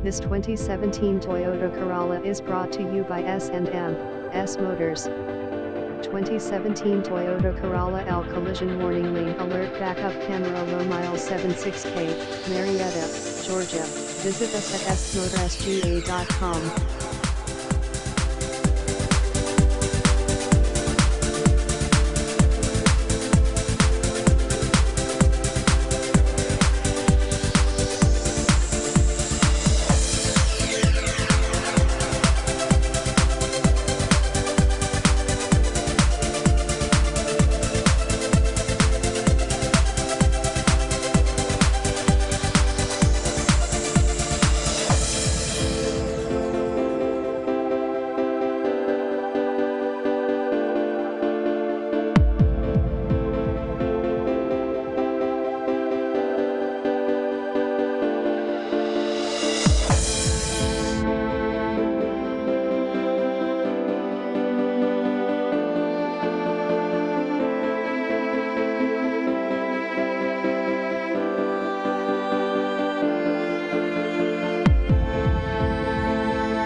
This 2017 Toyota Corolla is brought to you by S&M Motors. 2017 Toyota Corolla L collision warning lane alert backup camera low miles 76K, Marietta, Georgia. Visit us at smotorsga.com.